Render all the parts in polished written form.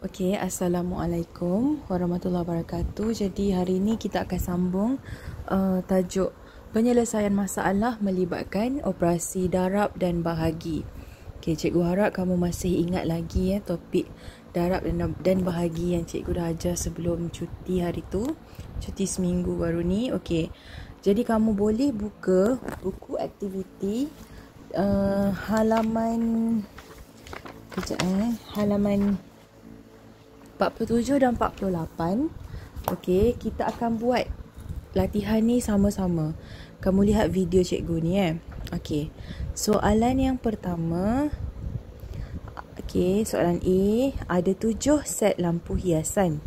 Okey, Assalamualaikum warahmatullahi wabarakatuh. Jadi hari ini kita akan sambung tajuk penyelesaian masalah melibatkan operasi darab dan bahagi. Okey, cikgu harap kamu masih ingat lagi topik darab dan bahagi yang cikgu dah ajar sebelum cuti hari tu. Cuti seminggu baru ni. Okey. Jadi kamu boleh buka buku aktiviti halaman halaman 47 dan 48. Okey, kita akan buat latihan ni sama-sama. Kamu lihat video cikgu ni Okey. Soalan yang pertama. Okey, soalan A, ada 7 set lampu hiasan.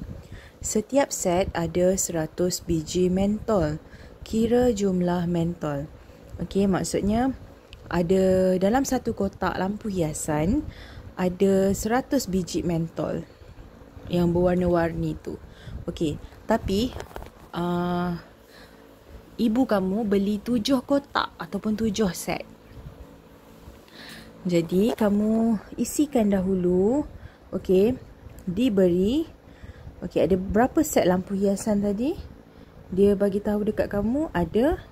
Setiap set ada 100 biji mentol. Kira jumlah mentol. Okey, maksudnya ada dalam satu kotak lampu hiasan ada 100 biji mentol yang berwarna-warni tu. Okey, tapi ibu kamu beli 7 kotak ataupun 7 set. Jadi kamu isikan dahulu. Okey, diberi. Okey, ada berapa set lampu hiasan tadi? Dia bagi tahu dekat kamu ada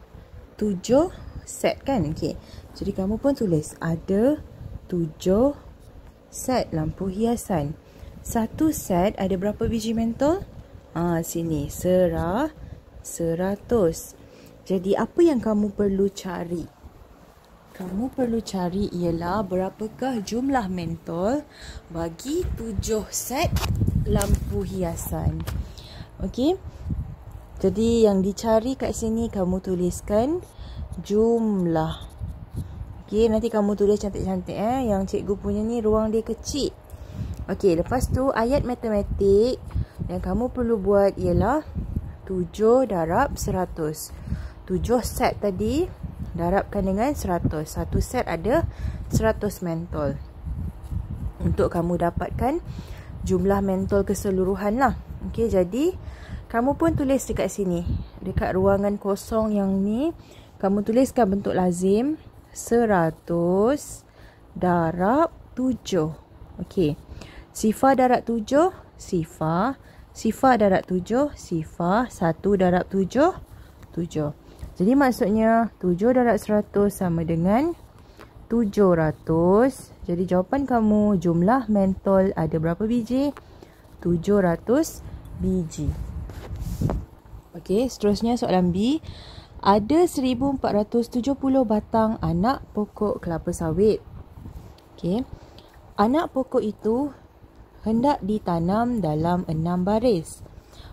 7 set kan? Okey. Jadi kamu pun tulis ada 7 set lampu hiasan. Satu set ada berapa biji mentol? Sini. 100. Jadi apa yang kamu perlu cari? Kamu perlu cari ialah berapakah jumlah mentol bagi 7 set lampu hiasan. Okey. Jadi yang dicari kat sini kamu tuliskan jumlah. Okey, nanti kamu tulis cantik-cantik Yang cikgu punya ni ruang dia kecil. Okey, lepas tu ayat matematik yang kamu perlu buat ialah 7 darab 100. 7 set tadi darabkan dengan 100. Satu set ada 100 mentol. Untuk kamu dapatkan jumlah mentol keseluruhan lah. Okey, jadi kamu pun tulis dekat sini. Dekat ruangan kosong yang ni, kamu tuliskan bentuk lazim 100 darab 7. Okey. Sifar darab 7, sifar. Sifar darab 7, sifar. 1 darab 7, 7. Jadi maksudnya 7 darab 100 sama dengan 700. Jadi jawapan kamu jumlah mentol ada berapa biji? 700 biji. Okey, seterusnya soalan B. Ada 1470 batang anak pokok kelapa sawit. Okey. Anak pokok itu hendak ditanam dalam 6 baris.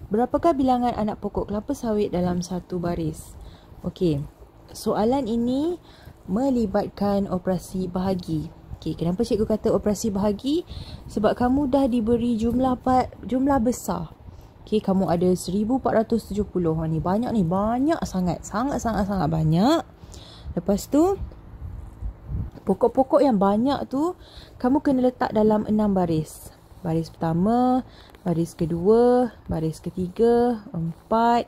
Berapakah bilangan anak pokok kelapa sawit dalam satu baris? Okey. Soalan ini melibatkan operasi bahagi. Okey, kenapa cikgu kata operasi bahagi? Sebab kamu dah diberi jumlah besar. Okey, kamu ada 1470. Ni banyak ni, banyak sangat. Sangat banyak. Lepas tu pokok-pokok yang banyak tu kamu kena letak dalam 6 baris. Baris pertama, baris kedua, baris ketiga, 4,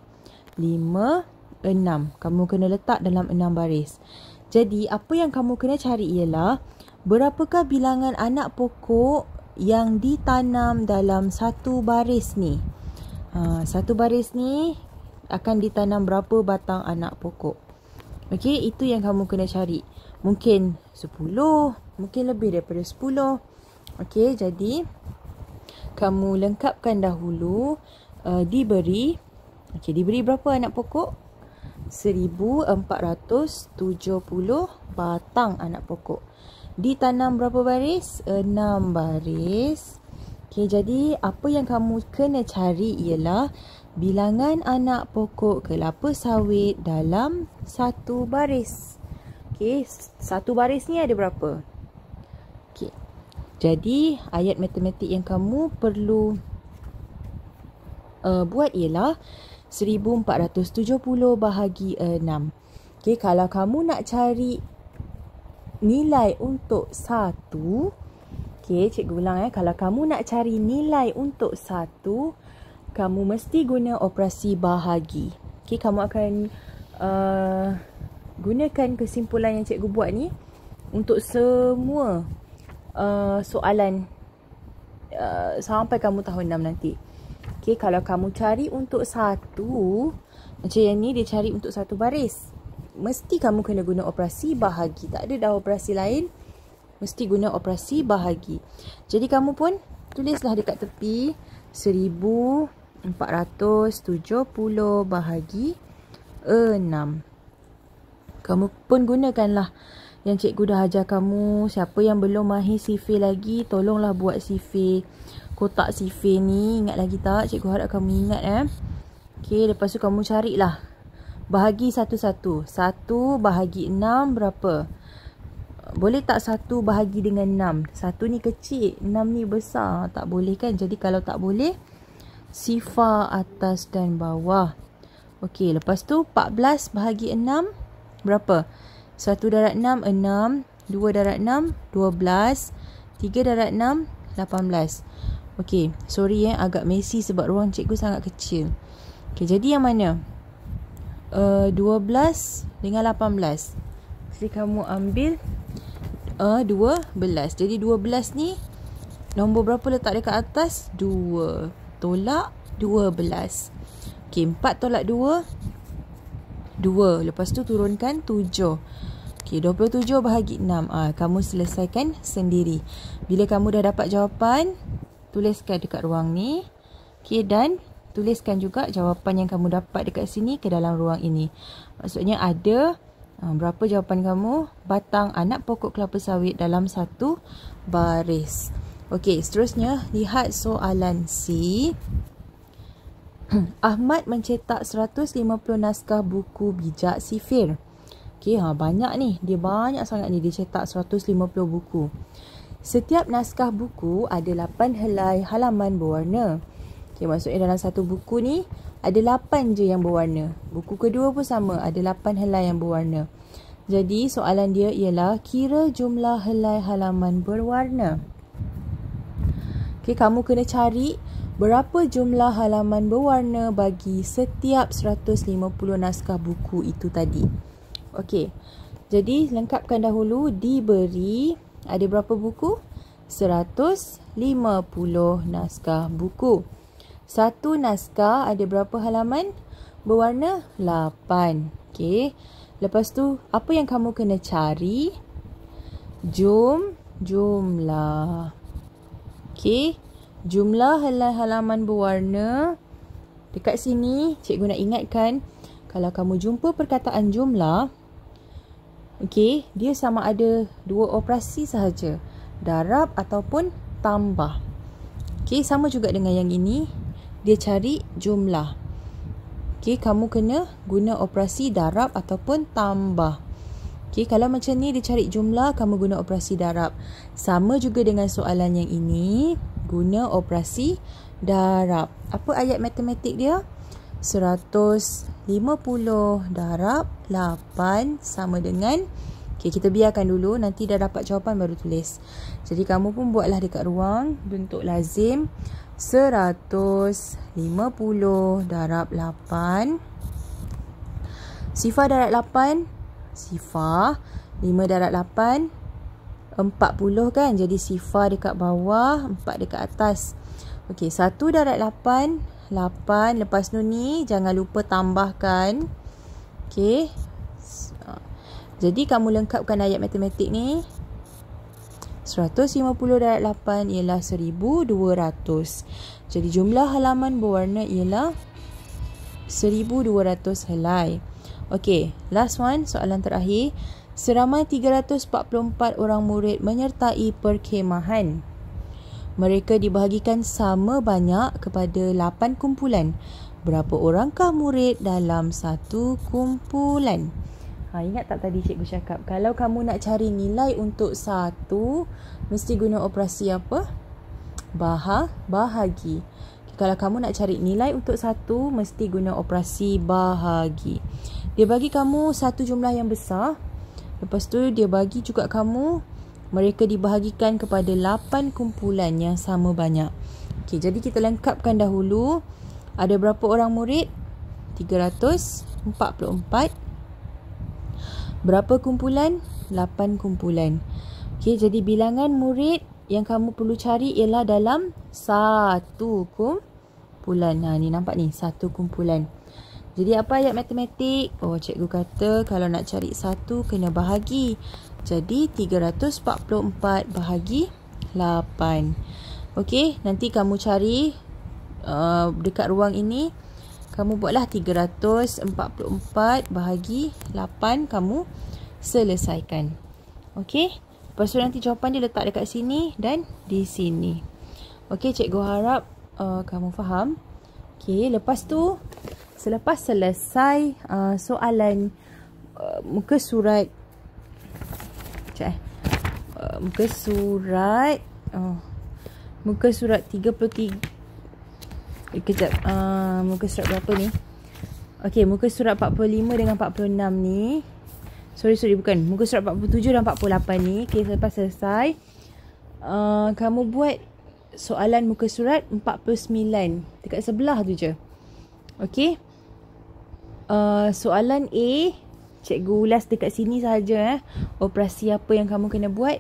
5, 6. Kamu kena letak dalam 6 baris. Jadi, apa yang kamu kena cari ialah berapakah bilangan anak pokok yang ditanam dalam satu baris ni. Satu baris ni akan ditanam berapa batang anak pokok. Okey, itu yang kamu kena cari. Mungkin 10, mungkin lebih daripada 10. Okey, jadi kamu lengkapkan dahulu diberi berapa anak pokok? 1470 batang anak pokok. Ditanam berapa baris? 6 baris. Okey, jadi apa yang kamu kena cari ialah bilangan anak pokok kelapa sawit dalam satu baris. Okey, satu baris ni ada berapa? Okey. Jadi, ayat matematik yang kamu perlu buat ialah 1470 bahagi 6. Okey, kalau kamu nak cari nilai untuk 1, okey, cikgu ulang kalau kamu nak cari nilai untuk 1, kamu mesti guna operasi bahagi. Okey, kamu akan gunakan kesimpulan yang cikgu buat ni untuk semua soalan sampai kamu tahun 6 nanti. Okay, kalau kamu cari untuk satu, macam yang ni dia cari untuk satu baris, mesti kamu kena guna operasi bahagi. Tak ada dah operasi lain, mesti guna operasi bahagi. Jadi kamu pun tulislah dekat tepi 1470 bahagi 6. Kamu pun gunakanlah yang cikgu dah ajar kamu. Siapa yang belum mahir sifir lagi, tolonglah buat sifir. Kotak sifir ni, ingat lagi tak? Cikgu harap kamu ingat Okay, lepas tu kamu carilah. Bahagi satu-satu. 1 bahagi 6 berapa? Boleh tak 1 bahagi dengan 6? 1 ni kecil, 6 ni besar. Tak boleh kan? Jadi kalau tak boleh, sifar atas dan bawah. Okey, lepas tu 14 bahagi 6 berapa? 1 darab 6, 6. 2 darab 6, 12. 3 darab 6, 18. Okey, sorry agak messy sebab ruang cikgu sangat kecil. Okey, jadi yang mana? 12 dengan 18. Jadi kamu ambil 12. Jadi 12 ni nombor berapa letak dekat atas? 2. Tolak 12. Okey, 4 tolak 2, 2. Lepas tu turunkan 7. Okey, 27 bahagi 6. Kamu selesaikan sendiri. Bila kamu dah dapat jawapan, tuliskan dekat ruang ni. Okey, dan tuliskan juga jawapan yang kamu dapat dekat sini ke dalam ruang ini. Maksudnya ada berapa jawapan kamu? Batang anak pokok kelapa sawit dalam satu baris. Okey, seterusnya lihat soalan C. Ahmad mencetak 150 naskah buku bijak sifir. Okey, banyak ni. Dia banyak sangat ni. Dia cetak 150 buku. Setiap naskah buku ada 8 helai halaman berwarna. Okay, maksudnya dalam satu buku ni ada 8 je yang berwarna. Buku kedua pun sama, ada 8 helai yang berwarna. Jadi soalan dia ialah kira jumlah helai halaman berwarna. Okay, kamu kena cari berapa jumlah halaman berwarna bagi setiap 150 naskah buku itu tadi. Okay, jadi lengkapkan dahulu. Diberi ada berapa buku? 150 naskah buku. Satu naskah ada berapa halaman? Berwarna 8. Okey. Lepas tu, apa yang kamu kena cari? Jumlah. Okey. Jumlah helai halaman berwarna. Dekat sini, cikgu nak ingatkan, kalau kamu jumpa perkataan jumlah, okey, dia sama ada dua operasi sahaja. Darab ataupun tambah. Okey, sama juga dengan yang ini. Dia cari jumlah. Okey, kamu kena guna operasi darab ataupun tambah. Okey, kalau macam ni dia cari jumlah, kamu guna operasi darab. Sama juga dengan soalan yang ini, guna operasi darab. Apa ayat matematik dia? 150 darab 8 sama dengan, okay, kita biarkan dulu, nanti dah dapat jawapan baru tulis. Jadi kamu pun buatlah dekat ruang bentuk lazim. 150 darab 8. Sifar darab 8. Sifar 5 darab 8 40 kan. Jadi sifar dekat bawah, 4 dekat atas. Okey, 1 darab 8, 8. Lepas tu ni jangan lupa tambahkan. Okey. Jadi kamu lengkapkan ayat matematik ni. 150 darab 8 ialah 1200. Jadi jumlah halaman berwarna ialah 1200 helai. Okey, last one, soalan terakhir. Seramai 344 orang murid menyertai perkhemahan. Mereka dibahagikan sama banyak kepada 8 kumpulan. Berapa orangkah murid dalam satu kumpulan? Ingat tak tadi cikgu cakap, kalau kamu nak cari nilai untuk satu, mesti guna operasi apa? Bahagi. Kalau kamu nak cari nilai untuk satu, mesti guna operasi bahagi. Dia bagi kamu satu jumlah yang besar. Lepas tu dia bagi juga kamu, mereka dibahagikan kepada 8 kumpulan yang sama banyak. Okey, jadi kita lengkapkan dahulu. Ada berapa orang murid? 344. Berapa kumpulan? 8 kumpulan. Okey, jadi bilangan murid yang kamu perlu cari ialah dalam satu kumpulan. Ni nampak ni, satu kumpulan. Jadi apa ayat matematik? Oh, cikgu kata kalau nak cari satu kena bahagi. Jadi 344 bahagi 8. Okey, nanti kamu cari dekat ruang ini. Kamu buatlah 344 bahagi 8. Kamu selesaikan. Okey. Lepas tu nanti jawapan dia letak dekat sini dan di sini. Okey, cikgu harap kamu faham. Okey, lepas tu selepas selesai soalan muka surat muka surat 33. Kejap, muka surat berapa ni? Okey, muka surat 45 dengan 46 ni. Sorry, bukan. Muka surat 47 dan 48 ni. Okey, selepas selesai, kamu buat soalan muka surat 49. Dekat sebelah tu je. Okey. Soalan A, cikgu ulas dekat sini sahaja. Operasi apa yang kamu kena buat?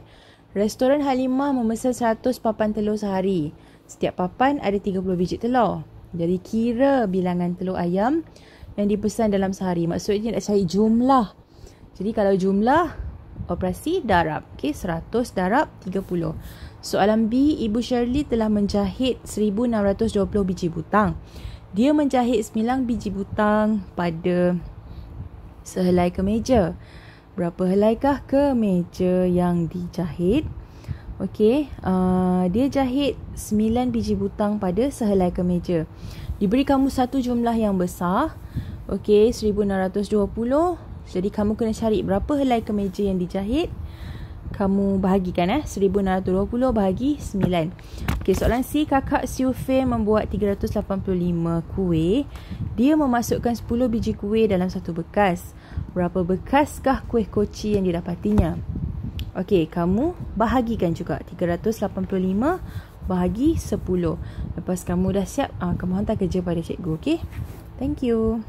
Restoran Halimah memesan 100 papan telur sehari. Setiap papan ada 30 biji telur. Jadi kira bilangan telur ayam yang dipesan dalam sehari. Maksudnya nak cari jumlah. Jadi kalau jumlah, operasi darab. Okey, 100 darab 30. Soalan B, Ibu Shirley telah menjahit 1620 biji butang. Dia menjahit 9 biji butang pada sehelai kemeja. Berapa helaikah kemeja yang dijahit? Okey, dia jahit 9 biji butang pada sehelai kemeja. Diberi kamu satu jumlah yang besar. Okey, 1620. Jadi kamu kena cari berapa helai kemeja yang dijahit. Kamu bahagikan 1620 bahagi 9. Okey, soalan C, kakak Siufei membuat 385 kuih. Dia memasukkan 10 biji kuih dalam satu bekas. Berapa bekaskah kuih koci yang didapatinya? Okey, kamu bahagikan juga 385 bahagi 10. Lepas kamu dah siap, kamu hantar kerja pada cikgu. Okey, thank you.